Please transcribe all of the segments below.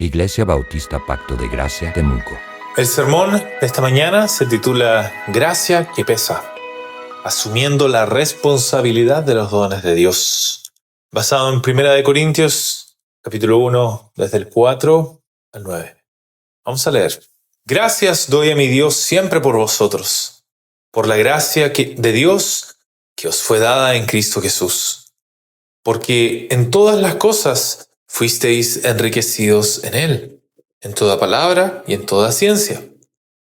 Iglesia Bautista Pacto de Gracia, Temuco. El sermón de esta mañana se titula Gracia que pesa, asumiendo la responsabilidad de los dones de Dios, basado en 1 Corintios, capítulo 1, desde el 4 al 9. Vamos a leer. Gracias doy a mi Dios siempre por vosotros, por la gracia de Dios que os fue dada en Cristo Jesús, porque en todas las cosas fuisteis enriquecidos en Él, en toda palabra y en toda ciencia,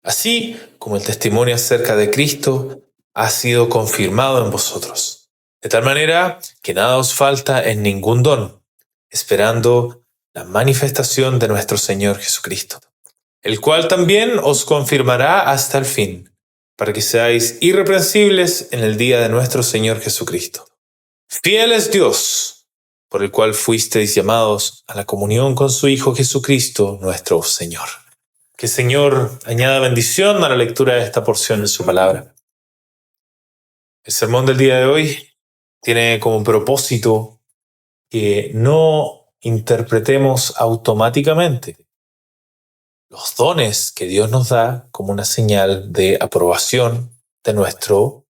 así como el testimonio acerca de Cristo ha sido confirmado en vosotros, de tal manera que nada os falta en ningún don, esperando la manifestación de nuestro Señor Jesucristo, el cual también os confirmará hasta el fin, para que seáis irreprensibles en el día de nuestro Señor Jesucristo. Fiel es Dios, por el cual fuisteis llamados a la comunión con su Hijo Jesucristo, nuestro Señor. Que el Señor añada bendición a la lectura de esta porción de su palabra. El sermón del día de hoy tiene como propósito que no interpretemos automáticamente los dones que Dios nos da como una señal de aprobación de nuestro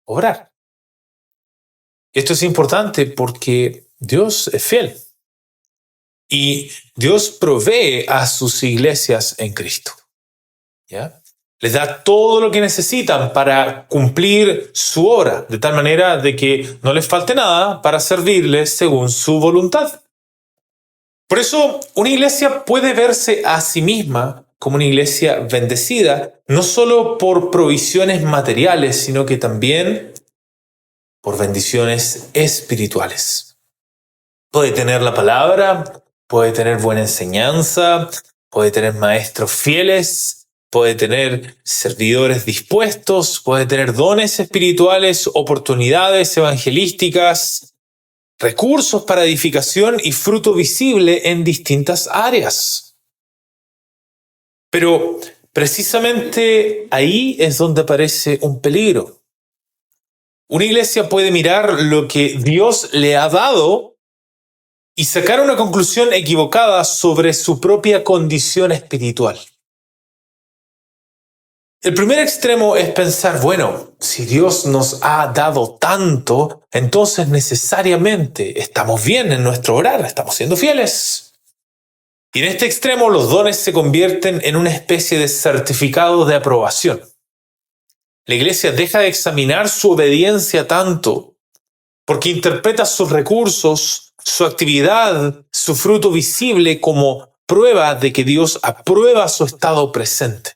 obrar. Y esto es importante porque Dios es fiel y Dios provee a sus iglesias en Cristo, ¿ya? Les da todo lo que necesitan para cumplir su obra, de tal manera de que no les falte nada para servirles según su voluntad. Por eso, una iglesia puede verse a sí misma como una iglesia bendecida, no solo por provisiones materiales, sino que también por bendiciones espirituales. Puede tener la palabra, puede tener buena enseñanza, puede tener maestros fieles, puede tener servidores dispuestos, puede tener dones espirituales, oportunidades evangelísticas, recursos para edificación y fruto visible en distintas áreas. Pero precisamente ahí es donde aparece un peligro. Una iglesia puede mirar lo que Dios le ha dado y sacar una conclusión equivocada sobre su propia condición espiritual. El primer extremo es pensar, bueno, si Dios nos ha dado tanto, entonces necesariamente estamos bien en nuestro orar, estamos siendo fieles. Y en este extremo los dones se convierten en una especie de certificado de aprobación. La iglesia deja de examinar su obediencia tanto porque interpreta sus recursos, su actividad, su fruto visible como prueba de que Dios aprueba su estado presente.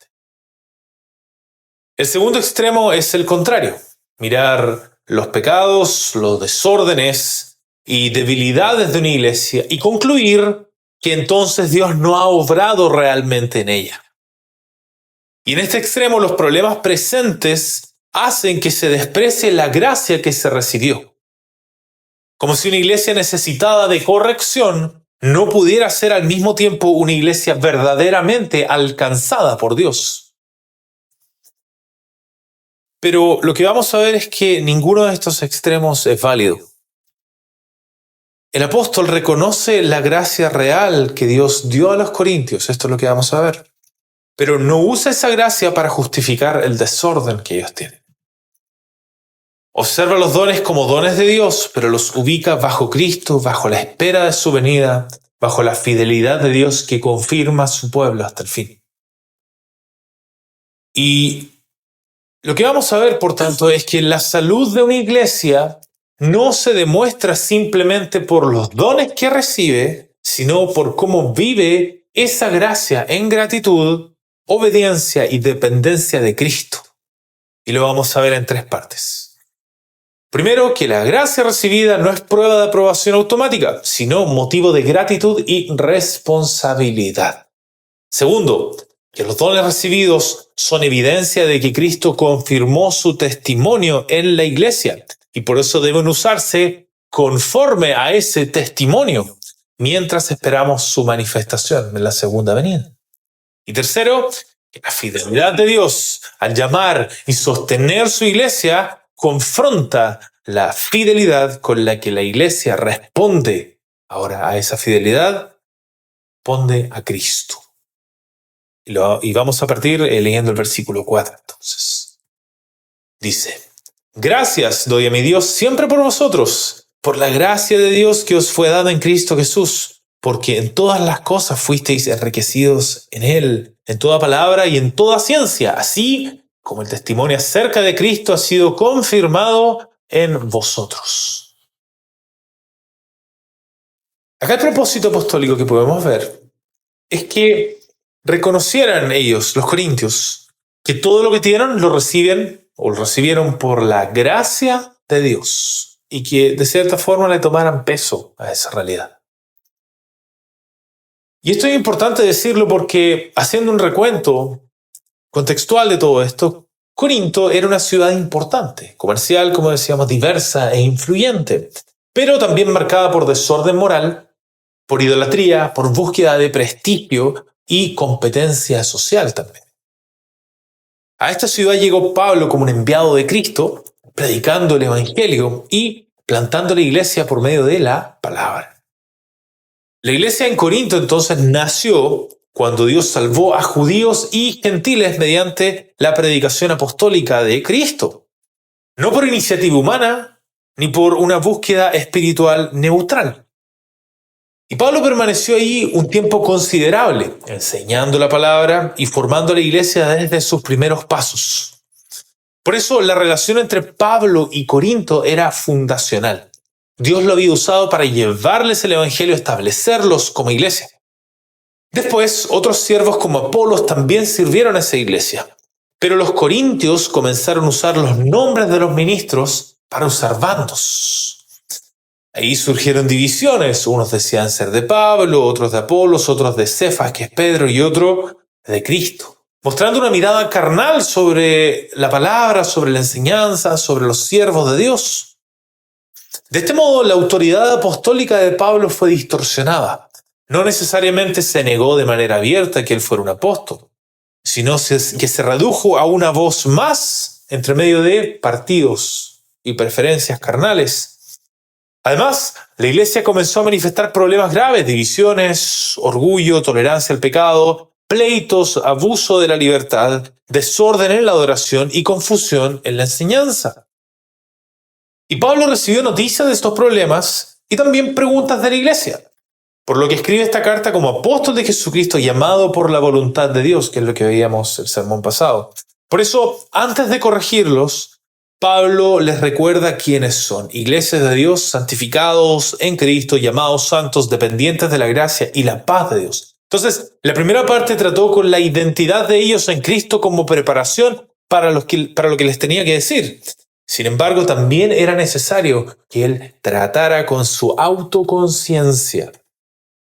El segundo extremo es el contrario, mirar los pecados, los desórdenes y debilidades de una iglesia y concluir que entonces Dios no ha obrado realmente en ella. Y en este extremo los problemas presentes hacen que se desprecie la gracia que se recibió. Como si una iglesia necesitada de corrección no pudiera ser al mismo tiempo una iglesia verdaderamente alcanzada por Dios. Pero lo que vamos a ver es que ninguno de estos extremos es válido. El apóstol reconoce la gracia real que Dios dio a los corintios, esto es lo que vamos a ver, pero no usa esa gracia para justificar el desorden que ellos tienen. Observa los dones como dones de Dios, pero los ubica bajo Cristo, bajo la espera de su venida, bajo la fidelidad de Dios que confirma a su pueblo hasta el fin. Y lo que vamos a ver, por tanto, es que la salud de una iglesia no se demuestra simplemente por los dones que recibe, sino por cómo vive esa gracia en gratitud, obediencia y dependencia de Cristo. Y lo vamos a ver en tres partes. Primero, que la gracia recibida no es prueba de aprobación automática, sino motivo de gratitud y responsabilidad. Segundo, que los dones recibidos son evidencia de que Cristo confirmó su testimonio en la iglesia y por eso deben usarse conforme a ese testimonio mientras esperamos su manifestación en la segunda venida. Y tercero, que la fidelidad de Dios al llamar y sostener su iglesia confronta la fidelidad con la que la iglesia responde ahora a esa fidelidad corresponde a Cristo. Y vamos a partir leyendo el versículo 4 entonces. Dice: Gracias doy a mi Dios siempre por vosotros, por la gracia de Dios que os fue dada en Cristo Jesús, porque en todas las cosas fuisteis enriquecidos en Él, en toda palabra y en toda ciencia, así como el testimonio acerca de Cristo ha sido confirmado en vosotros. Acá el propósito apostólico que podemos ver es que reconocieran ellos, los corintios, que todo lo que tienen lo recibieron por la gracia de Dios y que de cierta forma le tomaran peso a esa realidad. Y esto es importante decirlo porque, haciendo un recuento contextual de todo esto, Corinto era una ciudad importante, comercial, como decíamos, diversa e influyente, pero también marcada por desorden moral, por idolatría, por búsqueda de prestigio y competencia social también. A esta ciudad llegó Pablo como un enviado de Cristo, predicando el Evangelio y plantando la iglesia por medio de la palabra. La iglesia en Corinto entonces nació cuando Dios salvó a judíos y gentiles mediante la predicación apostólica de Cristo. No por iniciativa humana, ni por una búsqueda espiritual neutral. Y Pablo permaneció ahí un tiempo considerable, enseñando la palabra y formando la iglesia desde sus primeros pasos. Por eso la relación entre Pablo y Corinto era fundacional. Dios lo había usado para llevarles el evangelio, establecerlos como iglesia. Después, otros siervos como Apolos también sirvieron a esa iglesia. Pero los corintios comenzaron a usar los nombres de los ministros para usar bandos. Ahí surgieron divisiones, unos decían ser de Pablo, otros de Apolos, otros de Cefas, que es Pedro, y otro de Cristo, mostrando una mirada carnal sobre la palabra, sobre la enseñanza, sobre los siervos de Dios. De este modo, la autoridad apostólica de Pablo fue distorsionada. No necesariamente se negó de manera abierta que él fuera un apóstol, sino que se redujo a una voz más entre medio de partidos y preferencias carnales. Además, la iglesia comenzó a manifestar problemas graves, divisiones, orgullo, tolerancia al pecado, pleitos, abuso de la libertad, desorden en la adoración y confusión en la enseñanza. Y Pablo recibió noticias de estos problemas y también preguntas de la iglesia, por lo que escribe esta carta como apóstol de Jesucristo, llamado por la voluntad de Dios, que es lo que veíamos el sermón pasado. Por eso, antes de corregirlos, Pablo les recuerda quiénes son: iglesias de Dios, santificados en Cristo, llamados santos, dependientes de la gracia y la paz de Dios. Entonces, la primera parte trató con la identidad de ellos en Cristo como preparación para lo que les tenía que decir. Sin embargo, también era necesario que él tratara con su autoconciencia,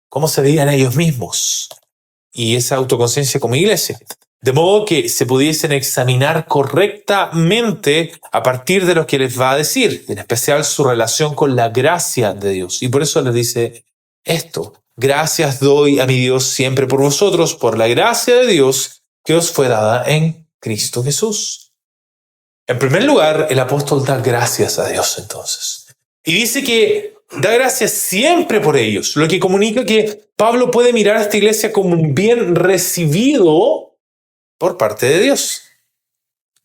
cómo se veían ellos mismos, y esa autoconciencia como iglesia, de modo que se pudiesen examinar correctamente a partir de lo que les va a decir, en especial su relación con la gracia de Dios. Y por eso les dice esto: gracias doy a mi Dios siempre por vosotros, por la gracia de Dios que os fue dada en Cristo Jesús. En primer lugar, el apóstol da gracias a Dios entonces. Y dice que da gracias siempre por ellos, lo que comunica que Pablo puede mirar a esta iglesia como un bien recibido por parte de Dios.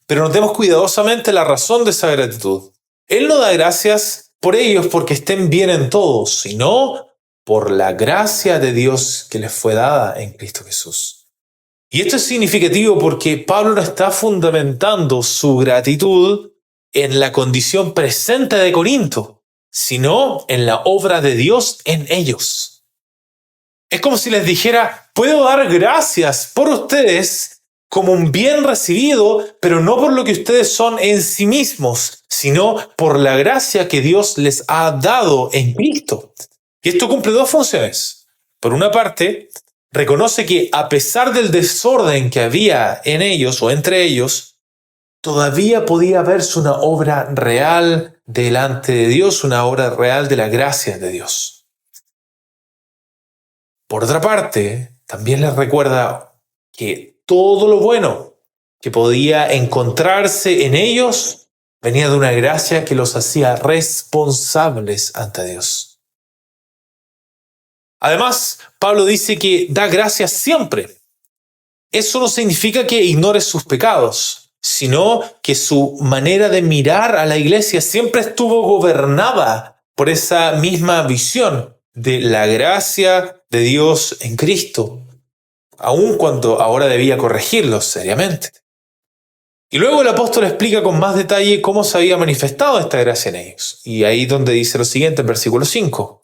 Pero notemos cuidadosamente la razón de esa gratitud. Él no da gracias por ellos porque estén bien en todo, sino por la gracia de Dios que les fue dada en Cristo Jesús. Y esto es significativo porque Pablo no está fundamentando su gratitud en la condición presente de Corinto, sino en la obra de Dios en ellos. Es como si les dijera: puedo dar gracias por ustedes como un bien recibido, pero no por lo que ustedes son en sí mismos, sino por la gracia que Dios les ha dado en Cristo. Y esto cumple dos funciones. Por una parte, reconoce que a pesar del desorden que había en ellos o entre ellos, todavía podía verse una obra real delante de Dios, una obra real de la gracia de Dios. Por otra parte, también les recuerda que todo lo bueno que podía encontrarse en ellos venía de una gracia que los hacía responsables ante Dios. Además, Pablo dice que da gracias siempre. Eso no significa que ignore sus pecados, sino que su manera de mirar a la iglesia siempre estuvo gobernada por esa misma visión de la gracia de Dios en Cristo, aun cuando ahora debía corregirlos seriamente. Y luego el apóstol explica con más detalle cómo se había manifestado esta gracia en ellos. Y ahí donde dice lo siguiente en versículo 5.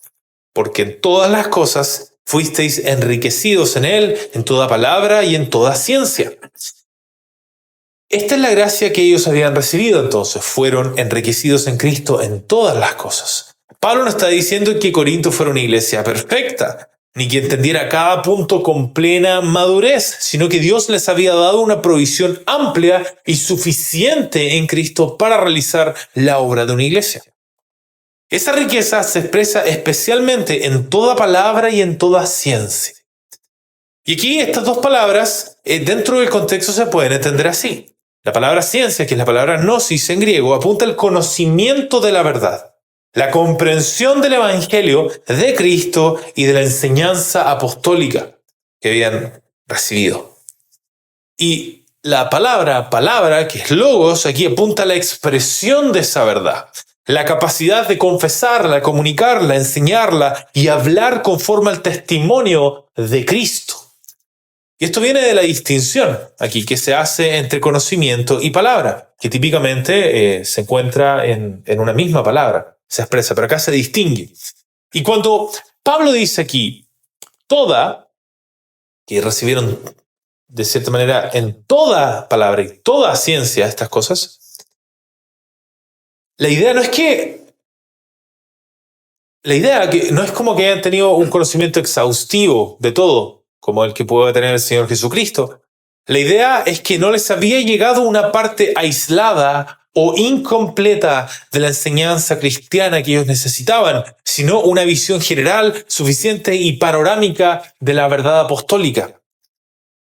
Porque en todas las cosas fuisteis enriquecidos en él, en toda palabra y en toda ciencia. Esta es la gracia que ellos habían recibido entonces. Fueron enriquecidos en Cristo en todas las cosas. Pablo no está diciendo que Corinto fuera una iglesia perfecta, ni que entendiera cada punto con plena madurez, sino que Dios les había dado una provisión amplia y suficiente en Cristo para realizar la obra de una iglesia. Esa riqueza se expresa especialmente en toda palabra y en toda ciencia. Y aquí estas dos palabras, dentro del contexto se pueden entender así. La palabra ciencia, que es la palabra gnosis en griego, apunta al conocimiento de la verdad, la comprensión del evangelio de Cristo y de la enseñanza apostólica que habían recibido. Y la palabra, que es logos, aquí apunta a la expresión de esa verdad. La capacidad de confesarla, comunicarla, enseñarla y hablar conforme al testimonio de Cristo. Y esto viene de la distinción aquí que se hace entre conocimiento y palabra, que típicamente se encuentra en una misma palabra, se expresa, pero acá se distingue. Y cuando Pablo dice aquí, toda, que recibieron de cierta manera en toda palabra y toda ciencia estas cosas, la idea no es como que hayan tenido un conocimiento exhaustivo de todo, como el que puede tener el Señor Jesucristo. La idea es que no les había llegado una parte aislada o incompleta de la enseñanza cristiana que ellos necesitaban, sino una visión general, suficiente y panorámica de la verdad apostólica.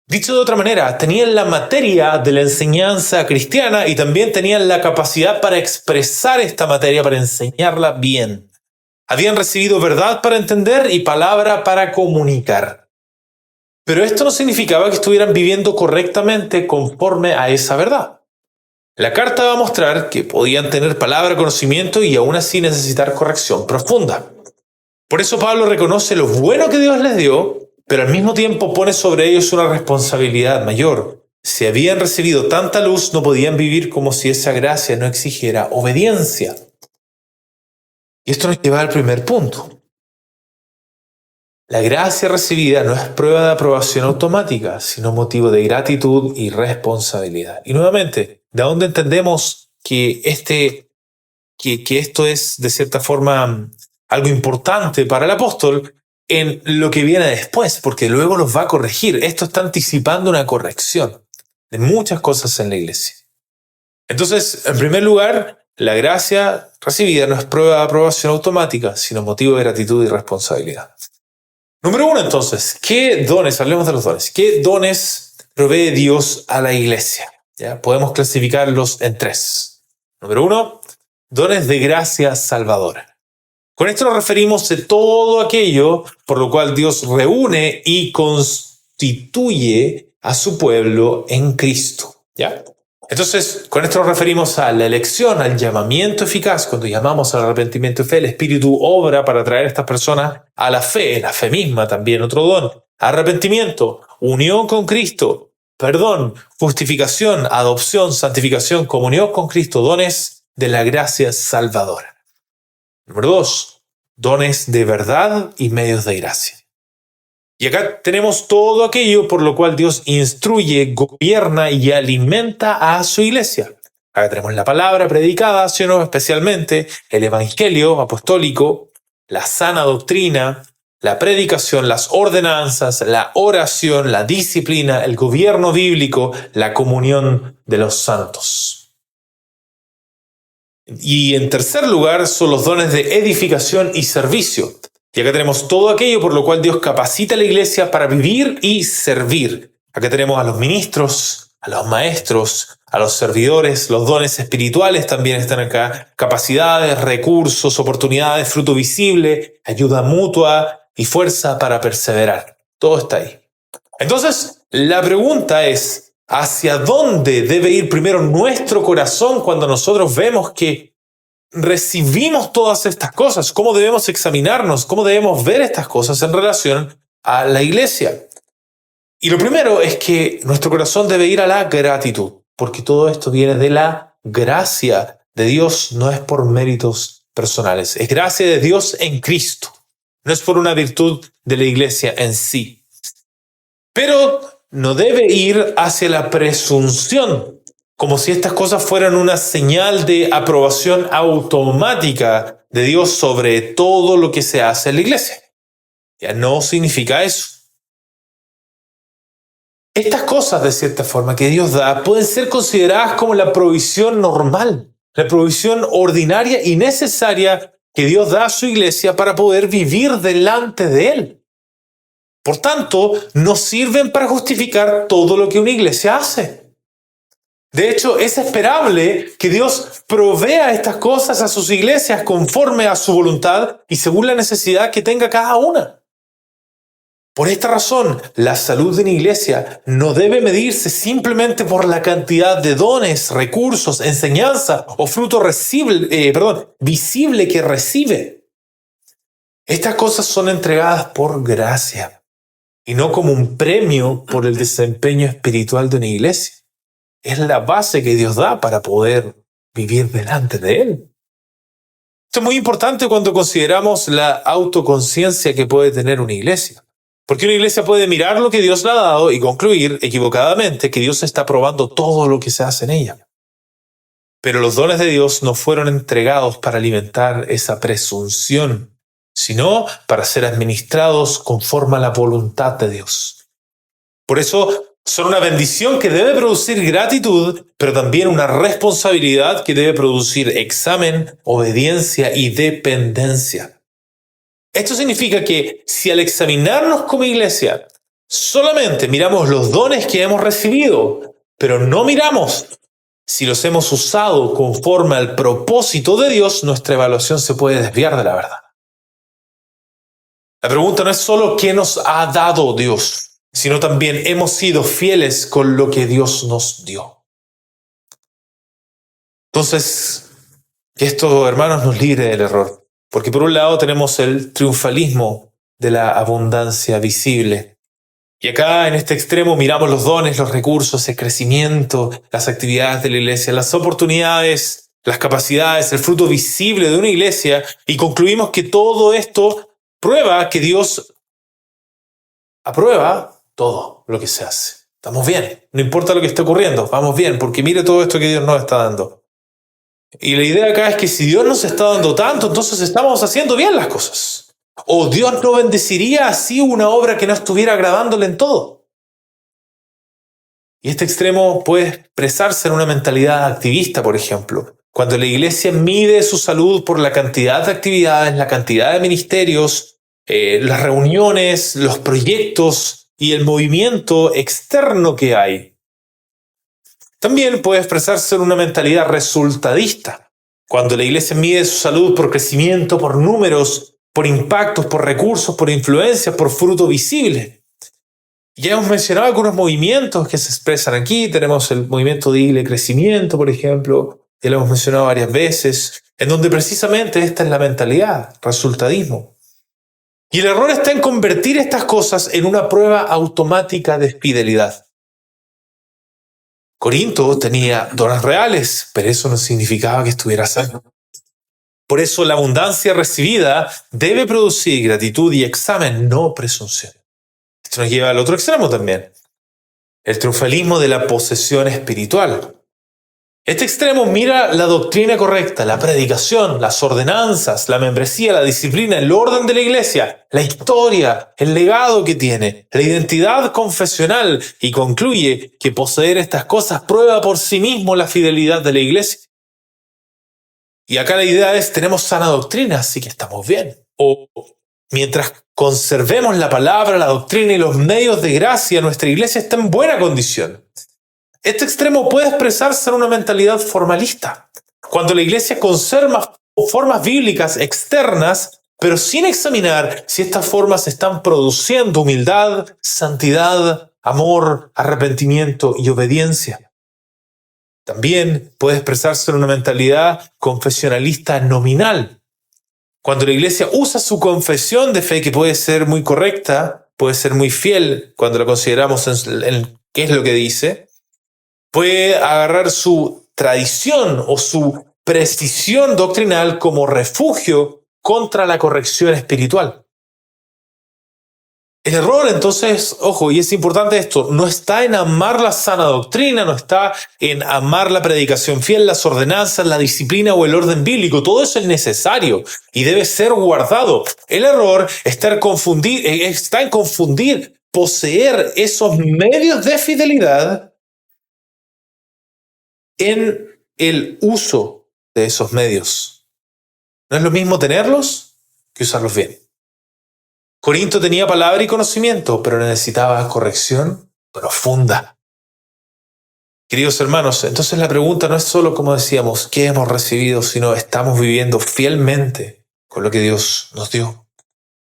Dicho de otra manera, tenían la materia de la enseñanza cristiana y también tenían la capacidad para expresar esta materia, para enseñarla bien. Habían recibido verdad para entender y palabra para comunicar. Pero esto no significaba que estuvieran viviendo correctamente conforme a esa verdad. La carta va a mostrar que podían tener palabra, conocimiento y aún así necesitar corrección profunda. Por eso Pablo reconoce lo bueno que Dios les dio, pero al mismo tiempo pone sobre ellos una responsabilidad mayor. Si habían recibido tanta luz, no podían vivir como si esa gracia no exigiera obediencia. Y esto nos lleva al primer punto. La gracia recibida no es prueba de aprobación automática, sino motivo de gratitud y responsabilidad. Y nuevamente, ¿de dónde entendemos que esto es de cierta forma algo importante para el apóstol? En lo que viene después, porque luego los va a corregir. Esto está anticipando una corrección de muchas cosas en la iglesia. Entonces, en primer lugar, la gracia recibida no es prueba de aprobación automática, sino motivo de gratitud y responsabilidad. Número 1, entonces, ¿qué dones? Hablemos de los dones. ¿Qué dones provee Dios a la iglesia? ¿Ya? Podemos clasificarlos en 3. Número 1, dones de gracia salvadora. Con esto nos referimos a todo aquello por lo cual Dios reúne y constituye a su pueblo en Cristo. ¿Ya? Entonces, con esto nos referimos a la elección, al llamamiento eficaz. Cuando llamamos al arrepentimiento y fe, el Espíritu obra para traer a estas personas a la fe misma también, otro don. Arrepentimiento, unión con Cristo, perdón, justificación, adopción, santificación, comunión con Cristo, dones de la gracia salvadora. Número 2, dones de verdad y medios de gracia. Y acá tenemos todo aquello por lo cual Dios instruye, gobierna y alimenta a su iglesia. Acá tenemos la palabra predicada, ¿sí o no? Especialmente el evangelio apostólico, la sana doctrina, la predicación, las ordenanzas, la oración, la disciplina, el gobierno bíblico, la comunión de los santos. Y en tercer lugar son los dones de edificación y servicio. Y acá tenemos todo aquello por lo cual Dios capacita a la iglesia para vivir y servir. Acá tenemos a los ministros, a los maestros, a los servidores, los dones espirituales también están acá, capacidades, recursos, oportunidades, fruto visible, ayuda mutua, y fuerza para perseverar. Todo está ahí. Entonces, la pregunta es, ¿hacia dónde debe ir primero nuestro corazón cuando nosotros vemos que recibimos todas estas cosas? ¿Cómo debemos examinarnos? ¿Cómo debemos ver estas cosas en relación a la iglesia? Y lo primero es que nuestro corazón debe ir a la gratitud, porque todo esto viene de la gracia de Dios, no es por méritos personales. Es gracia de Dios en Cristo, no es por una virtud de la iglesia en sí. Pero no debe ir hacia la presunción, como si estas cosas fueran una señal de aprobación automática de Dios sobre todo lo que se hace en la iglesia. Ya no significa eso. Estas cosas, de cierta forma, que Dios da, pueden ser consideradas como la provisión normal, la provisión ordinaria y necesaria que Dios da a su iglesia para poder vivir delante de Él. Por tanto, no sirven para justificar todo lo que una iglesia hace. De hecho, es esperable que Dios provea estas cosas a sus iglesias conforme a su voluntad y según la necesidad que tenga cada una. Por esta razón, la salud de una iglesia no debe medirse simplemente por la cantidad de dones, recursos, enseñanza o fruto visible que recibe. Estas cosas son entregadas por gracia y no como un premio por el desempeño espiritual de una iglesia. Es la base que Dios da para poder vivir delante de Él. Esto es muy importante cuando consideramos la autoconciencia que puede tener una iglesia. Porque una iglesia puede mirar lo que Dios le ha dado y concluir equivocadamente que Dios está probando todo lo que se hace en ella. Pero los dones de Dios no fueron entregados para alimentar esa presunción, sino para ser administrados conforme a la voluntad de Dios. Por eso son una bendición que debe producir gratitud, pero también una responsabilidad que debe producir examen, obediencia y dependencia. Esto significa que si al examinarnos como iglesia solamente miramos los dones que hemos recibido, pero no miramos si los hemos usado conforme al propósito de Dios, nuestra evaluación se puede desviar de la verdad. La pregunta no es solo qué nos ha dado Dios, sino también hemos sido fieles con lo que Dios nos dio. Entonces, que esto, hermanos, nos libre del error. Porque por un lado tenemos el triunfalismo de la abundancia visible. Y acá en este extremo miramos los dones, los recursos, el crecimiento, las actividades de la iglesia, las oportunidades, las capacidades, el fruto visible de una iglesia y concluimos que todo esto prueba que Dios aprueba todo lo que se hace. Estamos bien, no importa lo que esté ocurriendo, vamos bien, porque mire todo esto que Dios nos está dando. Y la idea acá es que si Dios nos está dando tanto, entonces estamos haciendo bien las cosas. O Dios no bendeciría así una obra que no estuviera agradándole en todo. Y este extremo puede expresarse en una mentalidad activista, por ejemplo. Cuando la iglesia mide su salud por la cantidad de actividades, la cantidad de ministerios, las reuniones, los proyectos y el movimiento externo que hay. También puede expresarse en una mentalidad resultadista, cuando la iglesia mide su salud por crecimiento, por números, por impactos, por recursos, por influencias, por fruto visible. Ya hemos mencionado algunos movimientos que se expresan aquí. Tenemos el movimiento de Iglesia Crecimiento, por ejemplo, ya lo hemos mencionado varias veces, en donde precisamente esta es la mentalidad, resultadismo. Y el error está en convertir estas cosas en una prueba automática de fidelidad. Corinto tenía dones reales, pero eso no significaba que estuviera sano. Por eso la abundancia recibida debe producir gratitud y examen, no presunción. Esto nos lleva al otro extremo también. El triunfalismo de la posesión espiritual. Este extremo mira la doctrina correcta, la predicación, las ordenanzas, la membresía, la disciplina, el orden de la iglesia, la historia, el legado que tiene, la identidad confesional y concluye que poseer estas cosas prueba por sí mismo la fidelidad de la iglesia. Y acá la idea es, tenemos sana doctrina, así que estamos bien. O mientras conservemos la palabra, la doctrina y los medios de gracia, nuestra iglesia está en buena condición. Este extremo puede expresarse en una mentalidad formalista. Cuando la iglesia conserva formas bíblicas externas, pero sin examinar si estas formas están produciendo humildad, santidad, amor, arrepentimiento y obediencia. También puede expresarse en una mentalidad confesionalista nominal. Cuando la iglesia usa su confesión de fe, que puede ser muy correcta, puede ser muy fiel cuando la consideramos en qué es lo que dice, puede agarrar su tradición o su precisión doctrinal como refugio contra la corrección espiritual. El error, entonces, ojo, y es importante esto, no está en amar la sana doctrina, no está en amar la predicación fiel, las ordenanzas, la disciplina o el orden bíblico. Todo eso es necesario y debe ser guardado. El error está en confundir, poseer esos medios de fidelidad en el uso de esos medios. No es lo mismo tenerlos que usarlos bien. Corinto tenía palabra y conocimiento, pero necesitaba corrección profunda. Queridos hermanos, entonces la pregunta no es solo, como decíamos, qué hemos recibido, sino estamos viviendo fielmente con lo que Dios nos dio.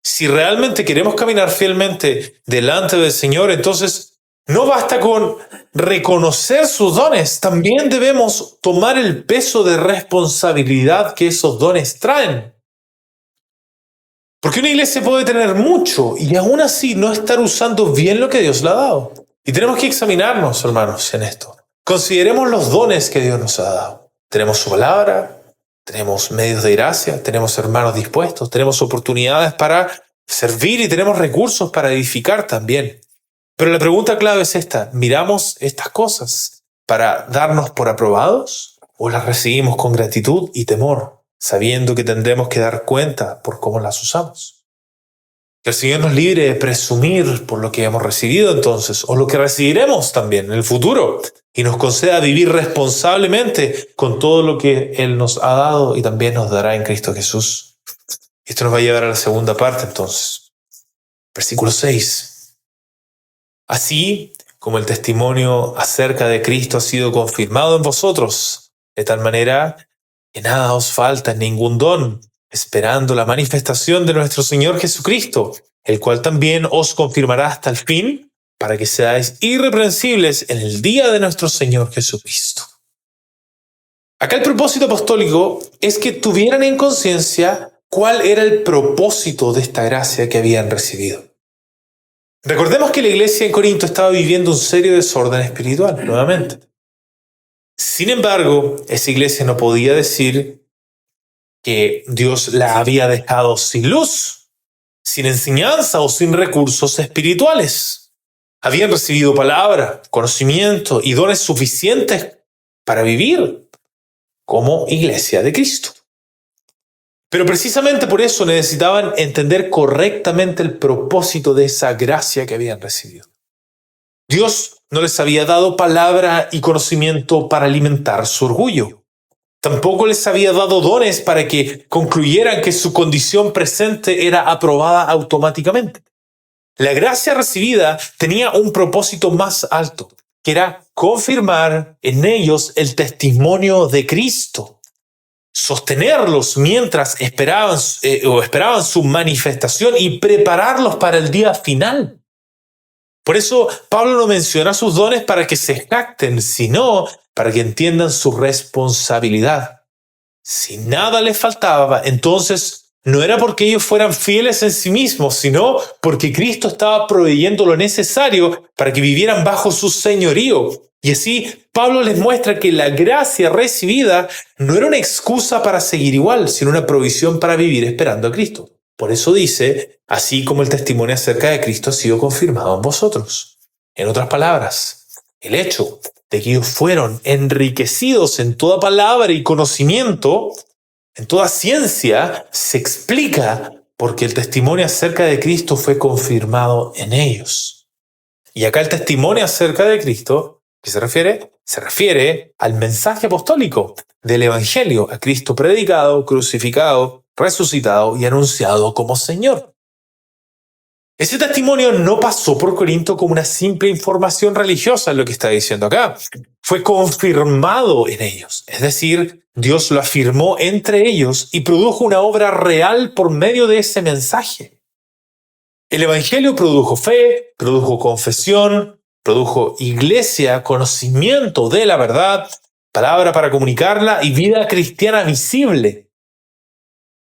Si realmente queremos caminar fielmente delante del Señor, entonces no basta con reconocer sus dones, también debemos tomar el peso de responsabilidad que esos dones traen. Porque una iglesia puede tener mucho y aún así no estar usando bien lo que Dios le ha dado. Y tenemos que examinarnos, hermanos, en esto. Consideremos los dones que Dios nos ha dado. Tenemos su palabra, tenemos medios de gracia, tenemos hermanos dispuestos, tenemos oportunidades para servir y tenemos recursos para edificar también. Pero la pregunta clave es esta: ¿miramos estas cosas para darnos por aprobados o las recibimos con gratitud y temor, sabiendo que tendremos que dar cuenta por cómo las usamos? Que el Señor nos libre de presumir por lo que hemos recibido entonces, o lo que recibiremos también en el futuro, y nos conceda vivir responsablemente con todo lo que Él nos ha dado y también nos dará en Cristo Jesús. Esto nos va a llevar a la segunda parte entonces. Versículo 6. Así como el testimonio acerca de Cristo ha sido confirmado en vosotros, de tal manera que nada os falta en ningún don, esperando la manifestación de nuestro Señor Jesucristo, el cual también os confirmará hasta el fin, para que seáis irreprensibles en el día de nuestro Señor Jesucristo. Acá el propósito apostólico es que tuvieran en conciencia cuál era el propósito de esta gracia que habían recibido. Recordemos que la iglesia en Corinto estaba viviendo un serio desorden espiritual, nuevamente. Sin embargo, esa iglesia no podía decir que Dios la había dejado sin luz, sin enseñanza o sin recursos espirituales. Habían recibido palabra, conocimiento y dones suficientes para vivir como iglesia de Cristo. Pero precisamente por eso necesitaban entender correctamente el propósito de esa gracia que habían recibido. Dios no les había dado palabra y conocimiento para alimentar su orgullo. Tampoco les había dado dones para que concluyeran que su condición presente era aprobada automáticamente. La gracia recibida tenía un propósito más alto, que era confirmar en ellos el testimonio de Cristo. Sostenerlos mientras esperaban su manifestación y prepararlos para el día final. Por eso Pablo no menciona sus dones para que se jacten, sino para que entiendan su responsabilidad. Si nada les faltaba, entonces no era porque ellos fueran fieles en sí mismos, sino porque Cristo estaba proveyendo lo necesario para que vivieran bajo su señorío. Y así Pablo les muestra que la gracia recibida no era una excusa para seguir igual, sino una provisión para vivir esperando a Cristo. Por eso dice, así como el testimonio acerca de Cristo ha sido confirmado en vosotros. En otras palabras, el hecho de que ellos fueron enriquecidos en toda palabra y conocimiento, en toda ciencia, se explica porque el testimonio acerca de Cristo fue confirmado en ellos. Y acá el testimonio acerca de Cristo, ¿qué se refiere? Se refiere al mensaje apostólico del Evangelio, a Cristo predicado, crucificado, resucitado y anunciado como Señor. Ese testimonio no pasó por Corinto como una simple información religiosa, es lo que está diciendo acá. Fue confirmado en ellos, es decir, Dios lo afirmó entre ellos y produjo una obra real por medio de ese mensaje. El Evangelio produjo fe, produjo confesión, produjo iglesia, conocimiento de la verdad, palabra para comunicarla y vida cristiana visible.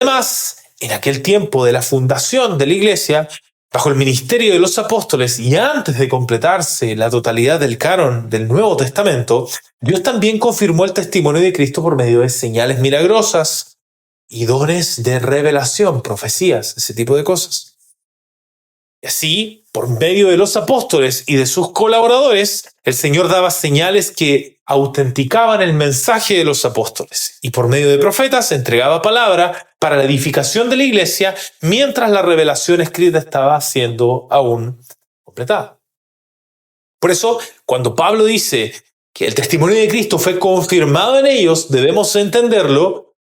Además, en aquel tiempo de la fundación de la iglesia, bajo el ministerio de los apóstoles y antes de completarse la totalidad del canon del Nuevo Testamento, Dios también confirmó el testimonio de Cristo por medio de señales milagrosas y dones de revelación, profecías, ese tipo de cosas. Y así, por medio de los apóstoles y de sus colaboradores, el Señor daba señales que autenticaban el mensaje de los apóstoles. Y por medio de profetas entregaba palabra para la edificación de la iglesia mientras la revelación escrita estaba siendo aún completada. Por eso, cuando Pablo dice que el testimonio de Cristo fue confirmado en ellos, debemos entenderlo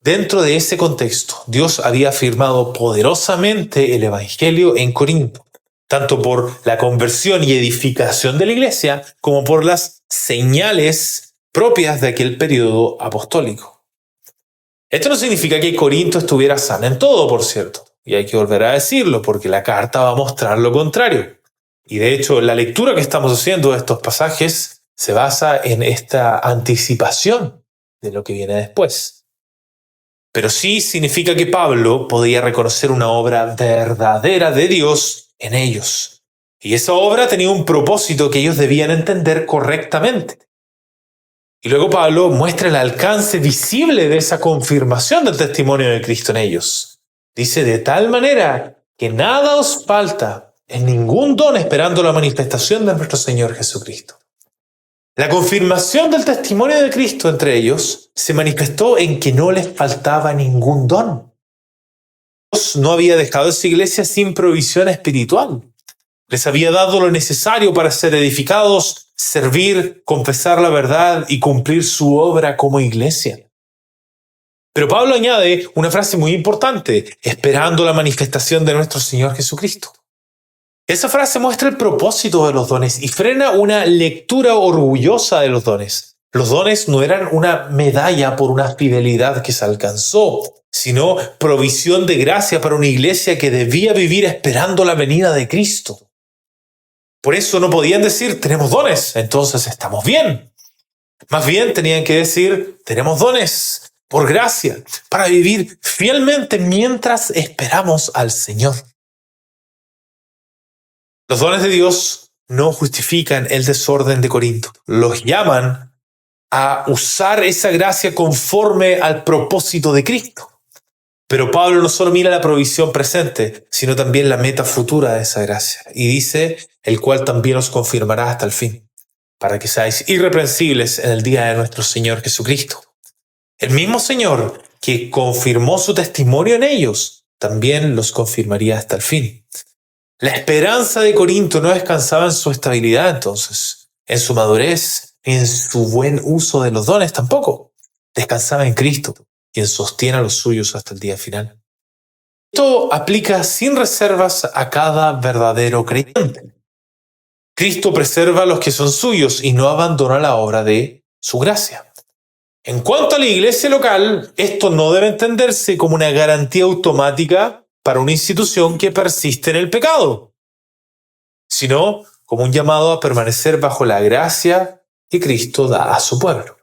dentro de ese contexto. Dios había afirmado poderosamente el Evangelio en Corinto, tanto por la conversión y edificación de la iglesia, como por las señales propias de aquel periodo apostólico. Esto no significa que Corinto estuviera sana en todo, por cierto, y hay que volver a decirlo, porque la carta va a mostrar lo contrario. Y de hecho, la lectura que estamos haciendo de estos pasajes se basa en esta anticipación de lo que viene después. Pero sí significa que Pablo podía reconocer una obra verdadera de Dios en ellos. Y esa obra tenía un propósito que ellos debían entender correctamente. Y luego Pablo muestra el alcance visible de esa confirmación del testimonio de Cristo en ellos. Dice, de tal manera que nada os falta en ningún don esperando la manifestación de nuestro Señor Jesucristo. La confirmación del testimonio de Cristo entre ellos se manifestó en que no les faltaba ningún don. Dios no había dejado esa iglesia sin provisión espiritual. Les había dado lo necesario para ser edificados, servir, confesar la verdad y cumplir su obra como iglesia. Pero Pablo añade una frase muy importante, esperando la manifestación de nuestro Señor Jesucristo. Esa frase muestra el propósito de los dones y frena una lectura orgullosa de los dones. Los dones no eran una medalla por una fidelidad que se alcanzó, sino provisión de gracia para una iglesia que debía vivir esperando la venida de Cristo. Por eso no podían decir, tenemos dones, entonces estamos bien. Más bien tenían que decir, tenemos dones por gracia, para vivir fielmente mientras esperamos al Señor. Los dones de Dios no justifican el desorden de Corinto. Los llaman a usar esa gracia conforme al propósito de Cristo. Pero Pablo no solo mira la provisión presente, sino también la meta futura de esa gracia. Y dice, el cual también os confirmará hasta el fin, para que seáis irreprensibles en el día de nuestro Señor Jesucristo. El mismo Señor que confirmó su testimonio en ellos, también los confirmaría hasta el fin. La esperanza de Corinto no descansaba en su estabilidad entonces, en su madurez, ni en su buen uso de los dones tampoco. Descansaba en Cristo, quien sostiene a los suyos hasta el día final. Esto aplica sin reservas a cada verdadero creyente. Cristo preserva a los que son suyos y no abandona la obra de su gracia. En cuanto a la iglesia local, esto no debe entenderse como una garantía automática para una institución que persiste en el pecado, sino como un llamado a permanecer bajo la gracia que Cristo da a su pueblo.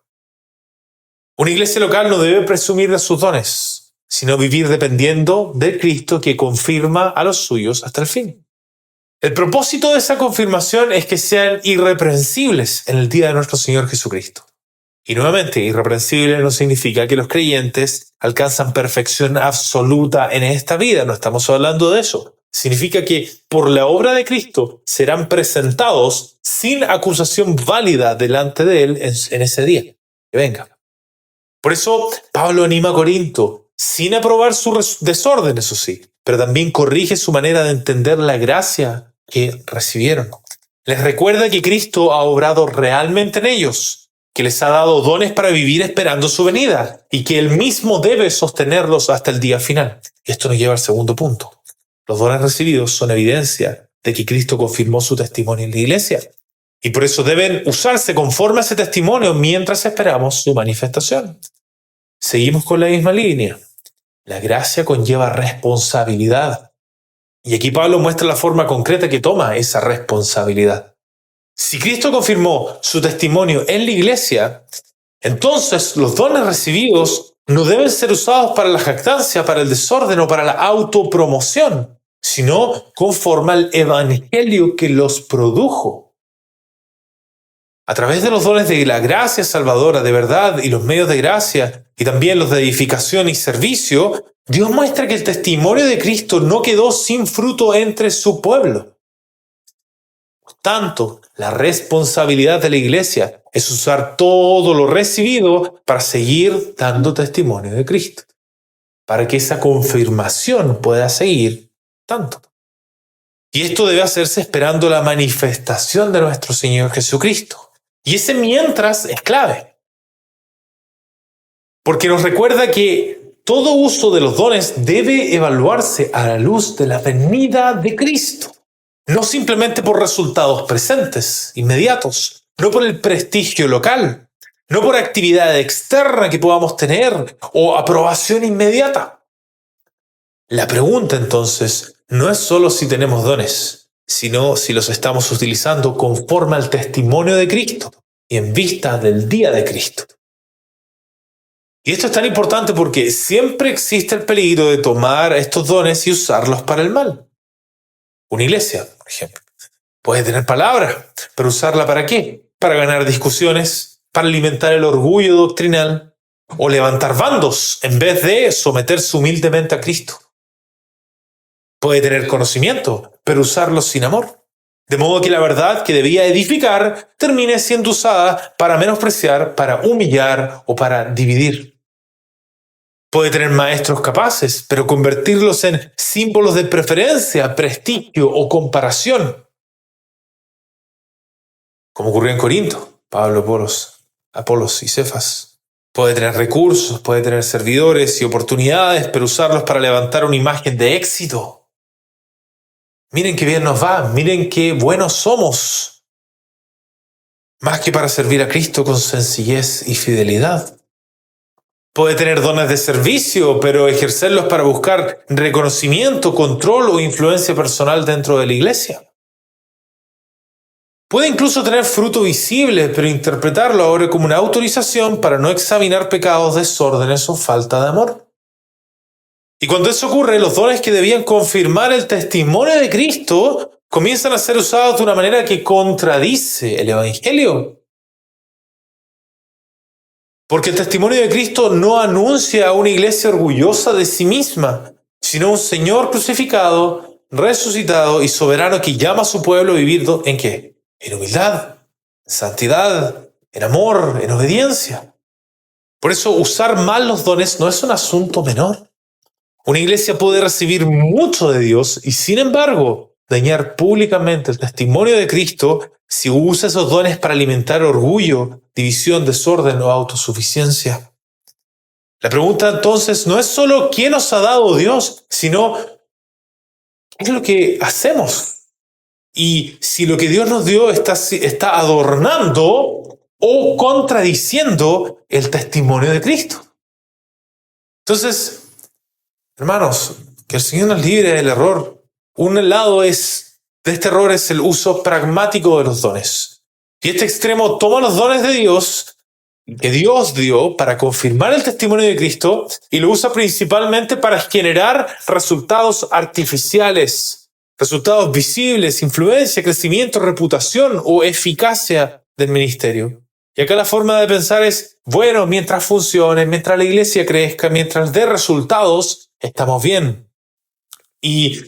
Una iglesia local no debe presumir de sus dones, sino vivir dependiendo del Cristo que confirma a los suyos hasta el fin. El propósito de esa confirmación es que sean irreprensibles en el día de nuestro Señor Jesucristo. Y nuevamente, irreprensible no significa que los creyentes alcanzan perfección absoluta en esta vida, no estamos hablando de eso. Significa que por la obra de Cristo serán presentados sin acusación válida delante de Él en ese día. Que venga. Por eso Pablo anima a Corinto, sin aprobar su desorden, eso sí, pero también corrige su manera de entender la gracia que recibieron. Les recuerda que Cristo ha obrado realmente en ellos, que les ha dado dones para vivir esperando su venida y que Él mismo debe sostenerlos hasta el día final. Esto nos lleva al segundo punto. Los dones recibidos son evidencia de que Cristo confirmó su testimonio en la iglesia y por eso deben usarse conforme a ese testimonio mientras esperamos su manifestación. seguimos con la misma línea. La gracia conlleva responsabilidad. Y aquí Pablo muestra la forma concreta que toma esa responsabilidad. Si Cristo confirmó su testimonio en la iglesia, entonces los dones recibidos no deben ser usados para la jactancia, para el desorden o para la autopromoción, sino conforme al evangelio que los produjo. A través de los dones de la gracia salvadora de verdad y los medios de gracia, y también los de edificación y servicio, Dios muestra que el testimonio de Cristo no quedó sin fruto entre su pueblo. Por tanto, la responsabilidad de la iglesia es usar todo lo recibido para seguir dando testimonio de Cristo, para que esa confirmación pueda seguir dando. Y esto debe hacerse esperando la manifestación de nuestro Señor Jesucristo. Y ese mientras es clave, porque nos recuerda que todo uso de los dones debe evaluarse a la luz de la venida de Cristo, no simplemente por resultados presentes, inmediatos, no por el prestigio local, no por actividad externa que podamos tener o aprobación inmediata. La pregunta entonces no es solo si tenemos dones, sino si los estamos utilizando conforme al testimonio de Cristo y en vista del día de Cristo. Y esto es tan importante porque siempre existe el peligro de tomar estos dones y usarlos para el mal. Una iglesia, por ejemplo, puede tener palabra, pero ¿usarla para qué? Para ganar discusiones, para alimentar el orgullo doctrinal o levantar bandos en vez de someterse humildemente a Cristo. Puede tener conocimiento, pero usarlo sin amor. De modo que la verdad que debía edificar termine siendo usada para menospreciar, para humillar o para dividir. Puede tener maestros capaces, pero convertirlos en símbolos de preferencia, prestigio o comparación. Como ocurrió en Corinto, Pablo, Apolos y Cefas. Puede tener recursos, puede tener servidores y oportunidades, pero usarlos para levantar una imagen de éxito. Miren qué bien nos va, miren qué buenos somos. Más que para servir a Cristo con sencillez y fidelidad. Puede tener dones de servicio, pero ejercerlos para buscar reconocimiento, control o influencia personal dentro de la iglesia. Puede incluso tener fruto visible, pero interpretarlo ahora como una autorización para no examinar pecados, desórdenes o falta de amor. Y cuando eso ocurre, los dones que debían confirmar el testimonio de Cristo comienzan a ser usados de una manera que contradice el Evangelio. Porque el testimonio de Cristo no anuncia a una iglesia orgullosa de sí misma, sino un Señor crucificado, resucitado y soberano que llama a su pueblo a vivir ¿en qué? En humildad, en santidad, en amor, en obediencia. Por eso usar mal los dones no es un asunto menor. Una iglesia puede recibir mucho de Dios y, sin embargo, dañar públicamente el testimonio de Cristo si usa esos dones para alimentar orgullo, división, desorden o autosuficiencia. La pregunta entonces no es solo ¿quién nos ha dado Dios?, sino ¿qué es lo que hacemos? Y si lo que Dios nos dio está adornando o contradiciendo el testimonio de Cristo. Entonces, hermanos, que el Señor nos libre del error. Un lado de este error es el uso pragmático de los dones. Y este extremo toma los dones de Dios, que Dios dio para confirmar el testimonio de Cristo, y lo usa principalmente para generar resultados artificiales, resultados visibles, influencia, crecimiento, reputación o eficacia del ministerio. Y acá la forma de pensar es, bueno, mientras funcione, mientras la iglesia crezca, mientras dé resultados, estamos bien. Y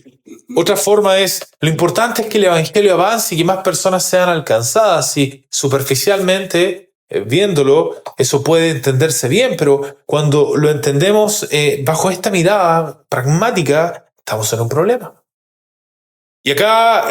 otra forma es, lo importante es que el evangelio avance y que más personas sean alcanzadas. Y superficialmente, viéndolo, eso puede entenderse bien, pero cuando lo entendemos bajo esta mirada pragmática, estamos en un problema. Y acá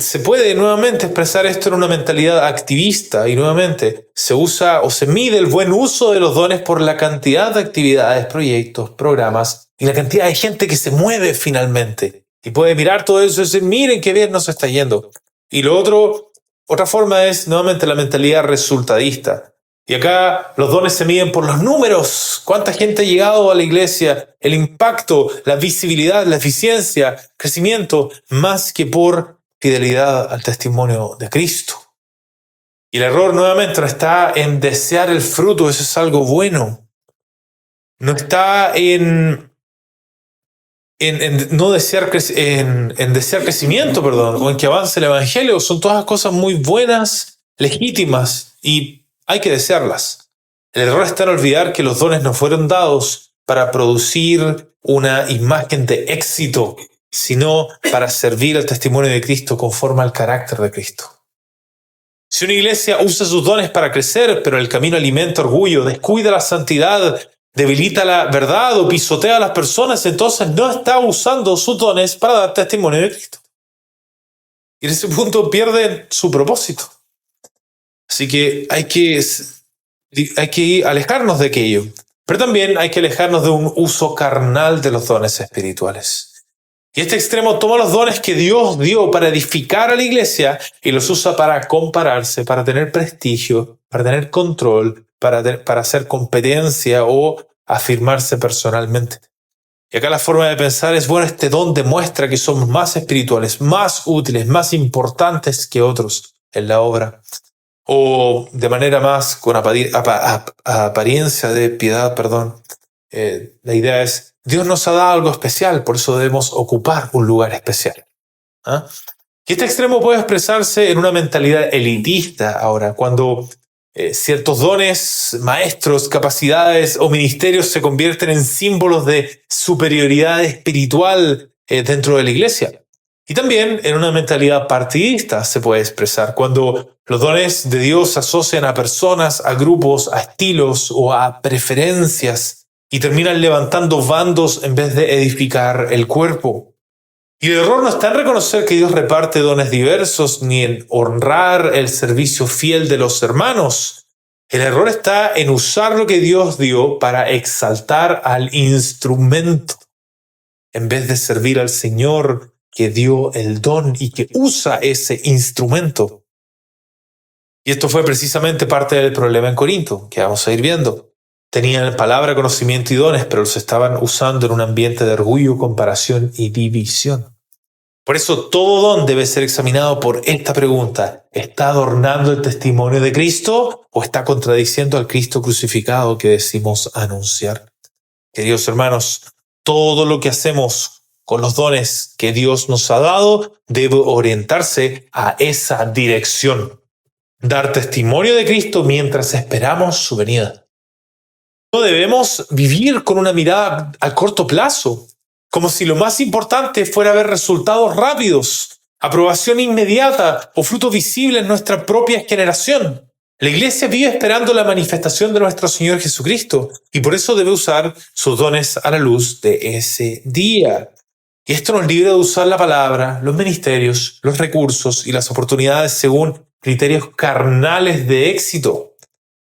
se puede nuevamente expresar esto en una mentalidad activista y nuevamente se usa o se mide el buen uso de los dones por la cantidad de actividades, proyectos, programas y la cantidad de gente que se mueve finalmente. Y puede mirar todo eso y decir, miren qué bien nos está yendo. Y otra forma es nuevamente la mentalidad resultadista. Y acá los dones se miden por los números. ¿Cuánta gente ha llegado a la iglesia? El impacto, la visibilidad, la eficiencia, crecimiento, más que por fidelidad al testimonio de Cristo. Y el error nuevamente no está en desear el fruto, eso es algo bueno. No está en desear crecimiento, o en que avance el evangelio. Son todas cosas muy buenas, legítimas, y hay que desearlas. El error está en olvidar que los dones no fueron dados para producir una imagen de éxito, sino para servir al testimonio de Cristo conforme al carácter de Cristo. Si una iglesia usa sus dones para crecer, pero el camino alimenta orgullo, descuida la santidad, debilita la verdad o pisotea a las personas, entonces no está usando sus dones para dar testimonio de Cristo. Y en ese punto pierden su propósito. Así que hay que alejarnos de aquello. Pero también hay que alejarnos de un uso carnal de los dones espirituales. Y este extremo toma los dones que Dios dio para edificar a la iglesia y los usa para compararse, para tener prestigio, para tener control, para hacer competencia o afirmarse personalmente. Y acá la forma de pensar es, bueno, este don demuestra que somos más espirituales, más útiles, más importantes que otros en la obra. O de manera más con apariencia de piedad, la idea es, Dios nos ha dado algo especial, por eso debemos ocupar un lugar especial. Y este extremo puede expresarse en una mentalidad elitista ahora, cuando ciertos dones, maestros, capacidades o ministerios se convierten en símbolos de superioridad espiritual dentro de la iglesia. Y también en una mentalidad partidista se puede expresar, cuando los dones de Dios se asocian a personas, a grupos, a estilos o a preferencias y terminan levantando bandos en vez de edificar el cuerpo. Y el error no está en reconocer que Dios reparte dones diversos ni en honrar el servicio fiel de los hermanos. El error está en usar lo que Dios dio para exaltar al instrumento en vez de servir al Señor que dio el don y que usa ese instrumento. Y esto fue precisamente parte del problema en Corinto, que vamos a ir viendo. Tenían palabra, conocimiento y dones, pero los estaban usando en un ambiente de orgullo, comparación y división. Por eso todo don debe ser examinado por esta pregunta. ¿Está adornando el testimonio de Cristo o está contradiciendo al Cristo crucificado que decimos anunciar? Queridos hermanos, todo lo que hacemos con los dones que Dios nos ha dado debe orientarse a esa dirección. Dar testimonio de Cristo mientras esperamos su venida. No debemos vivir con una mirada a corto plazo, como si lo más importante fuera ver resultados rápidos, aprobación inmediata o fruto visible en nuestra propia generación. La iglesia vive esperando la manifestación de nuestro Señor Jesucristo y por eso debe usar sus dones a la luz de ese día. Y esto nos libra de usar la palabra, los ministerios, los recursos y las oportunidades según criterios carnales de éxito,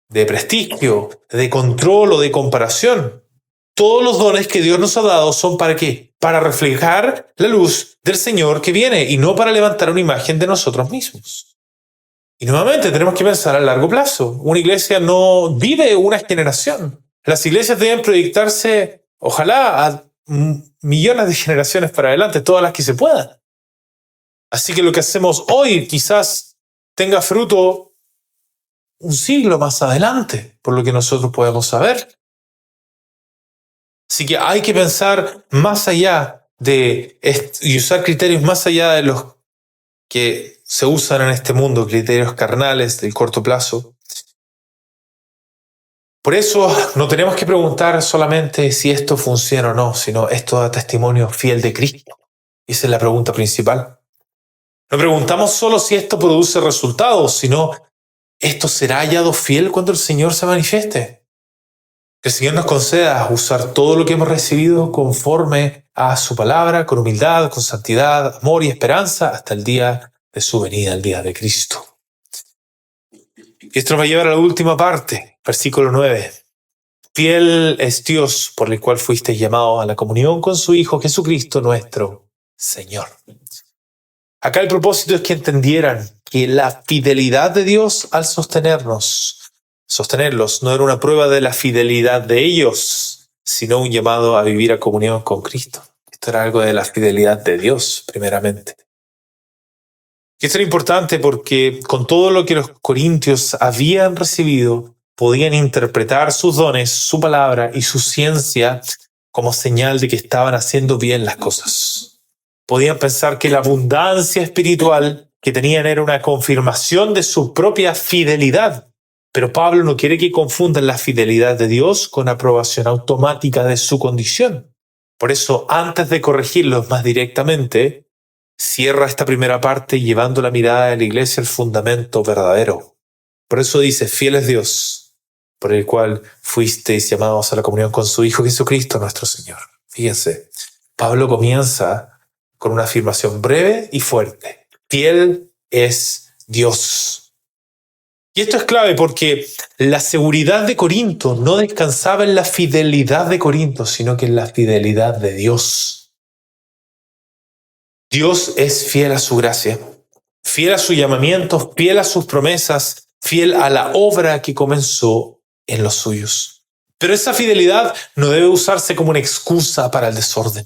de prestigio, de control o de comparación. Todos los dones que Dios nos ha dado son ¿para qué? Para reflejar la luz del Señor que viene y no para levantar una imagen de nosotros mismos. Y nuevamente tenemos que pensar a largo plazo. Una iglesia no vive una generación. Las iglesias deben proyectarse, ojalá, a millones de generaciones para adelante, todas las que se puedan. Así que lo que hacemos hoy quizás tenga fruto un siglo más adelante, por lo que nosotros podemos saber. Así que hay que pensar más allá y usar criterios más allá de los que se usan en este mundo, criterios carnales del corto plazo. Por eso no tenemos que preguntar solamente si esto funciona o no, sino esto da testimonio fiel de Cristo. Esa es la pregunta principal. No preguntamos solo si esto produce resultados, sino ¿esto será hallado fiel cuando el Señor se manifieste? Que el Señor nos conceda usar todo lo que hemos recibido conforme a su palabra, con humildad, con santidad, amor y esperanza, hasta el día de su venida, el día de Cristo. Y esto nos va a llevar a la última parte, versículo 9. Fiel es Dios por el cual fuisteis llamados a la comunión con su Hijo Jesucristo nuestro Señor. Acá el propósito es que entendieran que la fidelidad de Dios al sostenernos sostenerlos. No era una prueba de la fidelidad de ellos, sino un llamado a vivir a comunión con Cristo. Esto era algo de la fidelidad de Dios, primeramente. Y esto era importante porque con todo lo que los corintios habían recibido, podían interpretar sus dones, su palabra y su ciencia como señal de que estaban haciendo bien las cosas. Podían pensar que la abundancia espiritual que tenían era una confirmación de su propia fidelidad. Pero Pablo no quiere que confundan la fidelidad de Dios con la aprobación automática de su condición. Por eso, antes de corregirlos más directamente, cierra esta primera parte llevando la mirada de la iglesia al fundamento verdadero. Por eso dice, fiel es Dios, por el cual fuisteis llamados a la comunión con su Hijo Jesucristo nuestro Señor. Fíjense, Pablo comienza con una afirmación breve y fuerte. Fiel es Dios. Y esto es clave porque la seguridad de Corinto no descansaba en la fidelidad de Corinto, sino que en la fidelidad de Dios. Dios es fiel a su gracia, fiel a su llamamiento, fiel a sus promesas, fiel a la obra que comenzó en los suyos. Pero esa fidelidad no debe usarse como una excusa para el desorden.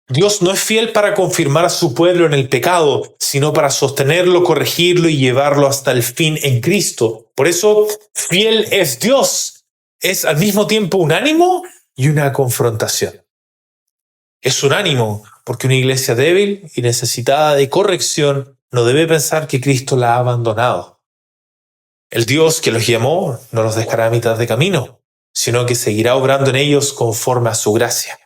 Dios no es fiel para confirmar a su pueblo en el pecado, sino para sostenerlo, corregirlo y llevarlo hasta el fin en Cristo. Por eso, fiel es Dios. Es al mismo tiempo un ánimo y una confrontación. Es un ánimo porque una iglesia débil y necesitada de corrección no debe pensar que Cristo la ha abandonado. El Dios que los llamó no los dejará a mitad de camino, sino que seguirá obrando en ellos conforme a su gracia.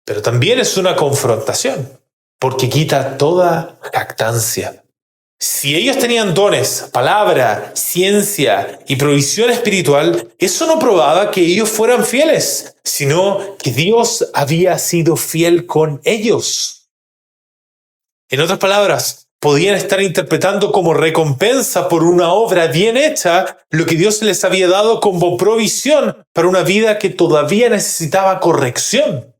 Pero también es una confrontación, porque quita toda jactancia. Si ellos tenían dones, palabra, ciencia y provisión espiritual, eso no probaba que ellos fueran fieles, sino que Dios había sido fiel con ellos. En otras palabras, podían estar interpretando como recompensa por una obra bien hecha lo que Dios les había dado como provisión para una vida que todavía necesitaba corrección.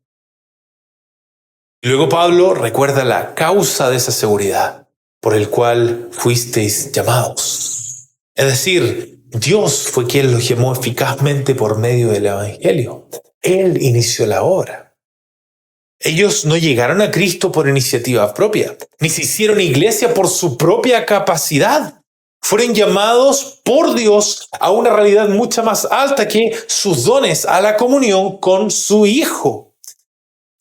Y luego Pablo recuerda la causa de esa seguridad, por el cual fuisteis llamados. Es decir, Dios fue quien los llamó eficazmente por medio del Evangelio. Él inició la obra. Ellos no llegaron a Cristo por iniciativa propia, ni se hicieron iglesia por su propia capacidad. Fueron llamados por Dios a una realidad mucho más alta que sus dones, a la comunión con su Hijo.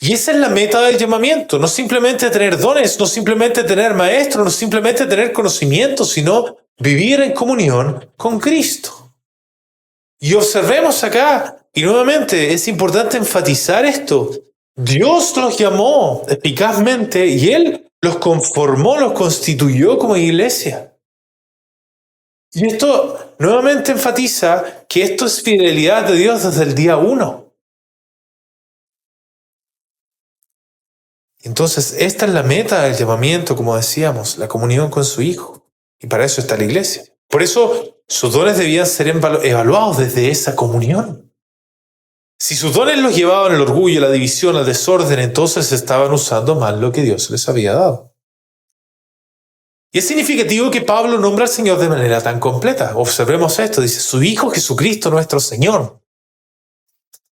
Y esa es la meta del llamamiento, no simplemente tener dones, no simplemente tener maestros, no simplemente tener conocimiento, sino vivir en comunión con Cristo. Y observemos acá, y nuevamente es importante enfatizar esto, Dios los llamó eficazmente y Él los conformó, los constituyó como iglesia. Y esto nuevamente enfatiza que esto es fidelidad de Dios desde el día 1. Entonces, esta es la meta del llamamiento, como decíamos, la comunión con su Hijo. Y para eso está la iglesia. Por eso, sus dones debían ser evaluados desde esa comunión. Si sus dones los llevaban al orgullo, a la división, al desorden, entonces estaban usando mal lo que Dios les había dado. Y es significativo que Pablo nombra al Señor de manera tan completa. Observemos esto, dice, su Hijo Jesucristo nuestro Señor.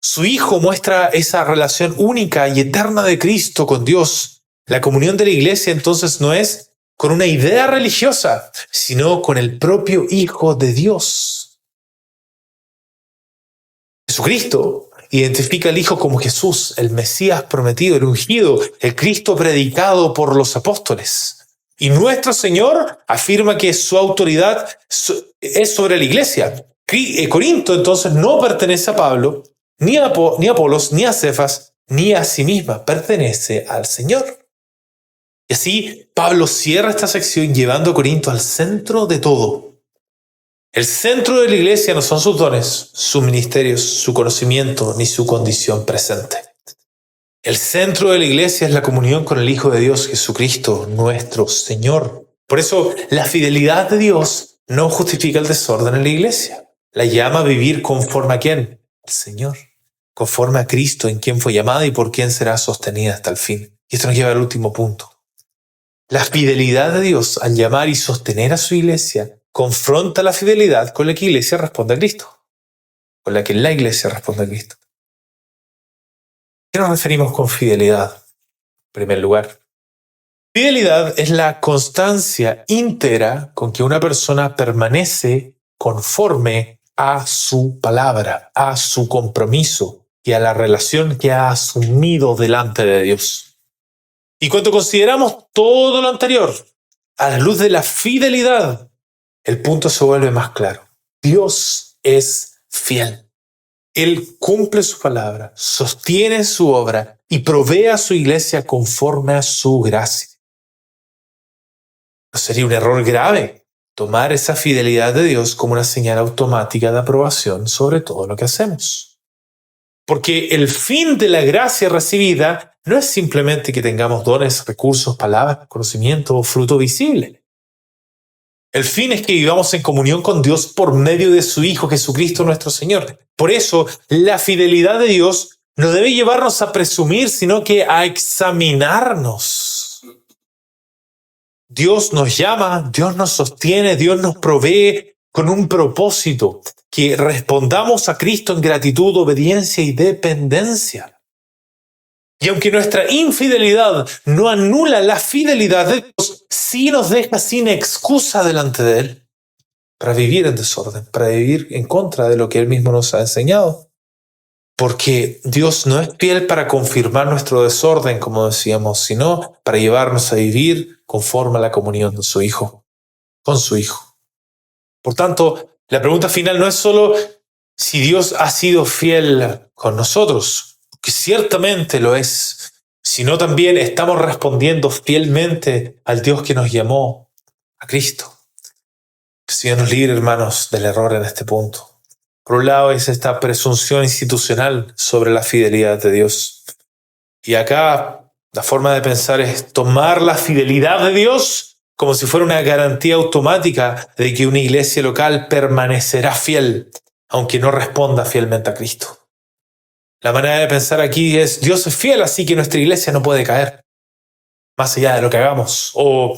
Su Hijo muestra esa relación única y eterna de Cristo con Dios. La comunión de la iglesia entonces no es con una idea religiosa, sino con el propio Hijo de Dios. Jesucristo identifica al Hijo como Jesús, el Mesías prometido, el ungido, el Cristo predicado por los apóstoles. Y nuestro Señor afirma que su autoridad es sobre la iglesia. Corinto entonces no pertenece a Pablo, ni a Apolos, ni a Cefas, ni a sí misma, pertenece al Señor. Y así Pablo cierra esta sección llevando a Corinto al centro de todo. El centro de la iglesia no son sus dones, sus ministerios, su conocimiento, ni su condición presente. El centro de la iglesia es la comunión con el Hijo de Dios, Jesucristo, nuestro Señor. Por eso, la fidelidad de Dios no justifica el desorden en la iglesia. La llama a vivir conforme a ¿quién? El Señor. Conforme a Cristo, en quien fue llamada y por quien será sostenida hasta el fin. Y esto nos lleva al último punto. La fidelidad de Dios al llamar y sostener a su iglesia confronta la fidelidad con la que la iglesia responde a Cristo. Con la que la iglesia responde a Cristo. ¿Qué nos referimos con fidelidad? En primer lugar, fidelidad es la constancia íntegra con que una persona permanece conforme a su palabra, a su compromiso y a la relación que ha asumido delante de Dios. Y cuando consideramos todo lo anterior, a la luz de la fidelidad, el punto se vuelve más claro. Dios es fiel. Él cumple su palabra, sostiene su obra y provee a su iglesia conforme a su gracia. ¿No sería un error grave tomar esa fidelidad de Dios como una señal automática de aprobación sobre todo lo que hacemos? Porque el fin de la gracia recibida no es simplemente que tengamos dones, recursos, palabras, conocimiento o fruto visible. El fin es que vivamos en comunión con Dios por medio de su Hijo Jesucristo nuestro Señor. Por eso, la fidelidad de Dios no debe llevarnos a presumir, sino que a examinarnos. Dios nos llama, Dios nos sostiene, Dios nos provee con un propósito, que respondamos a Cristo en gratitud, obediencia y dependencia. Y aunque nuestra infidelidad no anula la fidelidad de Dios, sí nos deja sin excusa delante de Él para vivir en desorden, para vivir en contra de lo que Él mismo nos ha enseñado. Porque Dios no es fiel para confirmar nuestro desorden, como decíamos, sino para llevarnos a vivir conforme a la comunión de su Hijo, con su Hijo. Por tanto, la pregunta final no es solo si Dios ha sido fiel con nosotros, que ciertamente lo es, sino también estamos respondiendo fielmente al Dios que nos llamó, a Cristo. Que el Señor nos libre, hermanos, del error en este punto. Por un lado es esta presunción institucional sobre la fidelidad de Dios. Y acá la forma de pensar es tomar la fidelidad de Dios como si fuera una garantía automática de que una iglesia local permanecerá fiel, aunque no responda fielmente a Cristo. La manera de pensar aquí es, Dios es fiel, así que nuestra iglesia no puede caer, más allá de lo que hagamos. O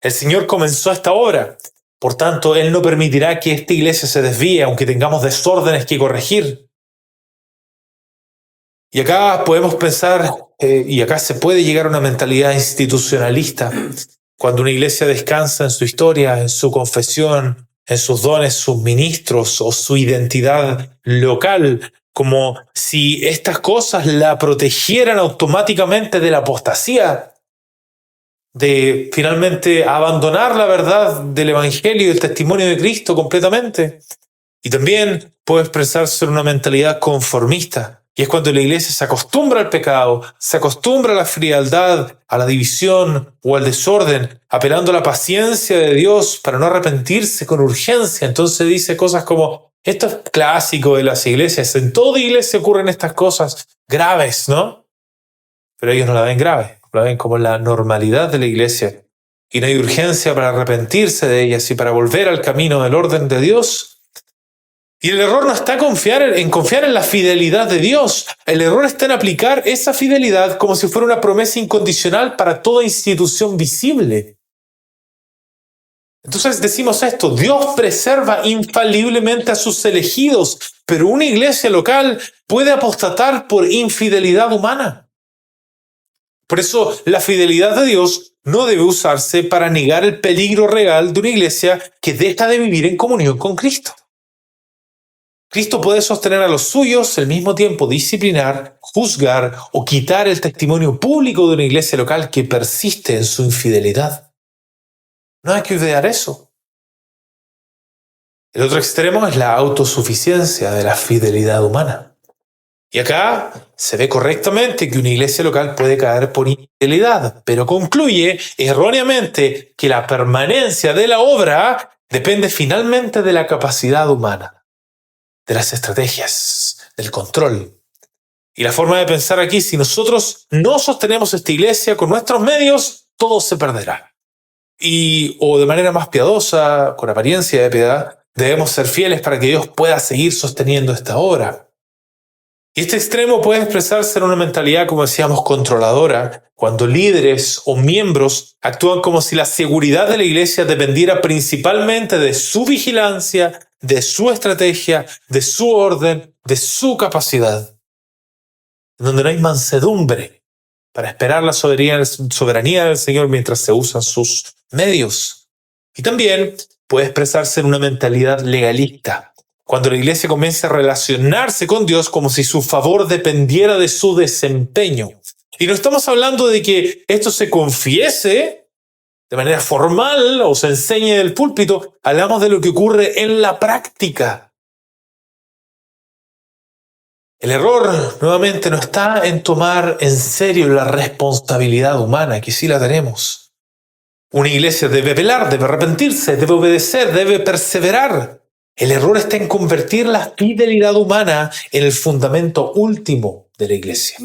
el Señor comenzó esta obra, por tanto, Él no permitirá que esta iglesia se desvíe, aunque tengamos desórdenes que corregir. Y acá podemos pensar, y acá se puede llegar a una mentalidad institucionalista, cuando una iglesia descansa en su historia, en su confesión, en sus dones, sus ministros o su identidad local, como si estas cosas la protegieran automáticamente de la apostasía, de finalmente abandonar la verdad del Evangelio y el testimonio de Cristo completamente. Y también puede expresarse en una mentalidad conformista, y es cuando la iglesia se acostumbra al pecado, se acostumbra a la frialdad, a la división o al desorden, apelando a la paciencia de Dios para no arrepentirse con urgencia. Entonces dice cosas como, esto es clásico de las iglesias, en toda iglesia ocurren estas cosas graves, ¿no? Pero ellos no la ven grave, la ven como la normalidad de la iglesia. Y no hay urgencia para arrepentirse de ellas y para volver al camino del orden de Dios. Y el error no está en confiar en la fidelidad de Dios. El error está en aplicar esa fidelidad como si fuera una promesa incondicional para toda institución visible. Entonces decimos esto, Dios preserva infaliblemente a sus elegidos, pero una iglesia local puede apostatar por infidelidad humana. Por eso la fidelidad de Dios no debe usarse para negar el peligro real de una iglesia que deja de vivir en comunión con Cristo. Cristo puede sostener a los suyos, al mismo tiempo disciplinar, juzgar o quitar el testimonio público de una iglesia local que persiste en su infidelidad. No hay que olvidar eso. El otro extremo es la autosuficiencia de la fidelidad humana. Y acá se ve correctamente que una iglesia local puede caer por infidelidad, pero concluye erróneamente que la permanencia de la obra depende finalmente de la capacidad humana, de las estrategias, del control. Y la forma de pensar aquí, si nosotros no sostenemos esta iglesia con nuestros medios, todo se perderá. O de manera más piadosa, con apariencia de piedad, debemos ser fieles para que Dios pueda seguir sosteniendo esta obra. Y este extremo puede expresarse en una mentalidad, como decíamos, controladora, cuando líderes o miembros actúan como si la seguridad de la iglesia dependiera principalmente de su vigilancia, de su estrategia, de su orden, de su capacidad, donde no hay mansedumbre para esperar la soberanía del Señor mientras se usan sus medios. Y también puede expresarse en una mentalidad legalista, cuando la iglesia comienza a relacionarse con Dios como si su favor dependiera de su desempeño. Y no estamos hablando de que esto se confiese de manera formal o se enseñe del púlpito, hablamos de lo que ocurre en la práctica. El error, nuevamente, no está en tomar en serio la responsabilidad humana, que sí la tenemos. Una iglesia debe velar, debe arrepentirse, debe obedecer, debe perseverar. El error está en convertir la fidelidad humana en el fundamento último de la iglesia.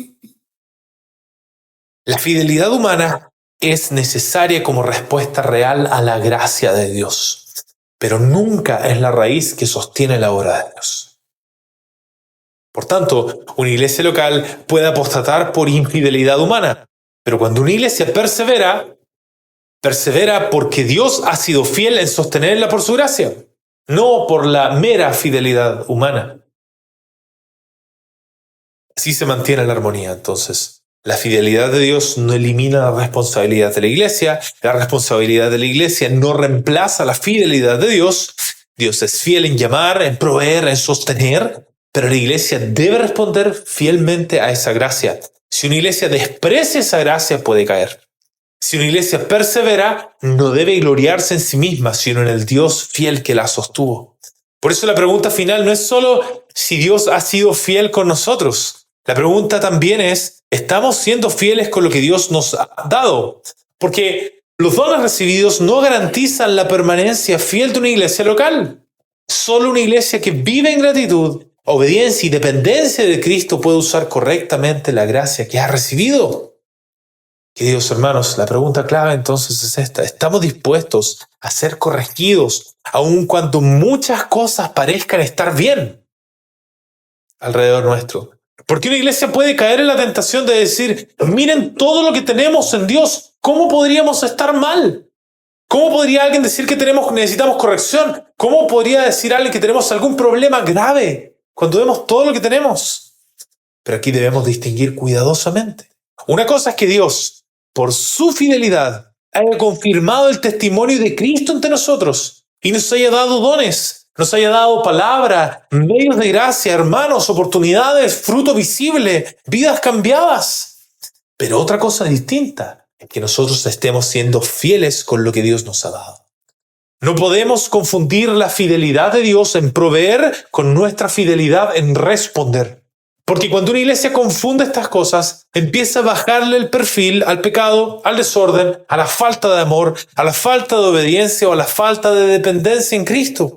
La fidelidad humana es necesaria como respuesta real a la gracia de Dios, pero nunca es la raíz que sostiene la obra de Dios. Por tanto, una iglesia local puede apostatar por infidelidad humana, pero cuando una iglesia persevera porque Dios ha sido fiel en sostenerla por su gracia, no por la mera fidelidad humana. Así se mantiene la armonía, entonces. La fidelidad de Dios no elimina la responsabilidad de la iglesia de la iglesia no reemplaza la fidelidad de Dios. Dios es fiel en llamar, en proveer, en sostener, pero la iglesia debe responder fielmente a esa gracia. Si una iglesia desprecia esa gracia, puede caer. Si una iglesia persevera, no debe gloriarse en sí misma, sino en el Dios fiel que la sostuvo. Por eso la pregunta final no es solo si Dios ha sido fiel con nosotros. La pregunta también es, ¿estamos siendo fieles con lo que Dios nos ha dado? Porque los dones recibidos no garantizan la permanencia fiel de una iglesia local. Solo una iglesia que vive en gratitud, obediencia y dependencia de Cristo puede usar correctamente la gracia que ha recibido. Queridos hermanos, la pregunta clave entonces es esta. ¿Estamos dispuestos a ser corregidos aun cuando muchas cosas parezcan estar bien alrededor nuestro? Porque una iglesia puede caer en la tentación de decir, miren todo lo que tenemos en Dios, ¿cómo podríamos estar mal? ¿Cómo podría alguien decir que necesitamos corrección? ¿Cómo podría decir alguien que tenemos algún problema grave cuando vemos todo lo que tenemos? Pero aquí debemos distinguir cuidadosamente. Una cosa es que Dios, por su fidelidad, haya confirmado el testimonio de Cristo entre nosotros y nos haya dado dones, nos haya dado palabra, medios de gracia, hermanos, oportunidades, fruto visible, vidas cambiadas. Pero otra cosa distinta es que nosotros estemos siendo fieles con lo que Dios nos ha dado. No podemos confundir la fidelidad de Dios en proveer con nuestra fidelidad en responder. Porque cuando una iglesia confunde estas cosas, empieza a bajarle el perfil al pecado, al desorden, a la falta de amor, a la falta de obediencia o a la falta de dependencia en Cristo.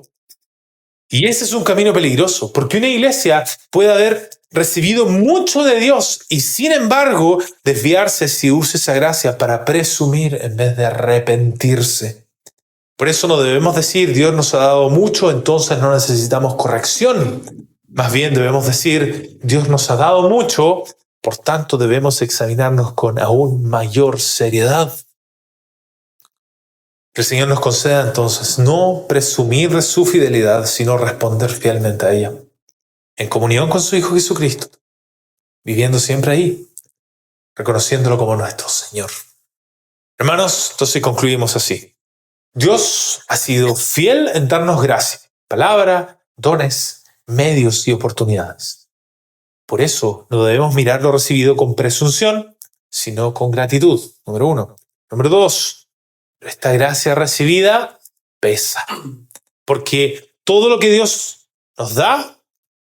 Y ese es un camino peligroso, porque una iglesia puede haber recibido mucho de Dios y sin embargo desviarse si usa esa gracia para presumir en vez de arrepentirse. Por eso no debemos decir Dios nos ha dado mucho, entonces no necesitamos corrección. Más bien debemos decir Dios nos ha dado mucho, por tanto debemos examinarnos con aún mayor seriedad. Que el Señor nos conceda entonces no presumir de su fidelidad, sino responder fielmente a ella, en comunión con su Hijo Jesucristo, viviendo siempre ahí, reconociéndolo como nuestro Señor. Hermanos, entonces concluimos así. Dios ha sido fiel en darnos gracia, palabra, dones, medios y oportunidades. Por eso no debemos mirar lo recibido con presunción, sino con gratitud, número 1. Número 2. Esta gracia recibida pesa, porque todo lo que Dios nos da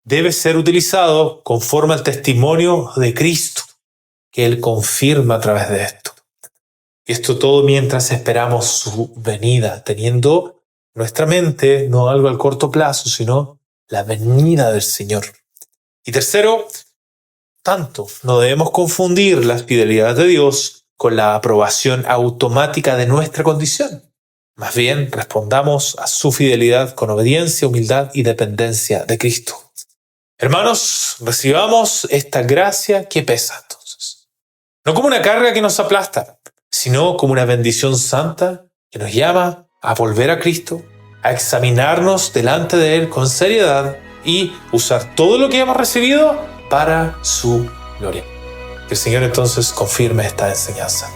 debe ser utilizado conforme al testimonio de Cristo, que Él confirma a través de esto. Y esto todo mientras esperamos su venida, teniendo nuestra mente no algo al corto plazo, sino la venida del Señor. Y tercero, no debemos confundir la fidelidad de Dios con la aprobación automática de nuestra condición. Más bien, respondamos a su fidelidad con obediencia, humildad y dependencia de Cristo. Hermanos, recibamos esta gracia que pesa entonces. No como una carga que nos aplasta, sino como una bendición santa que nos llama a volver a Cristo, a examinarnos delante de Él con seriedad y usar todo lo que hemos recibido para su gloria. Que el Señor entonces confirme esta enseñanza.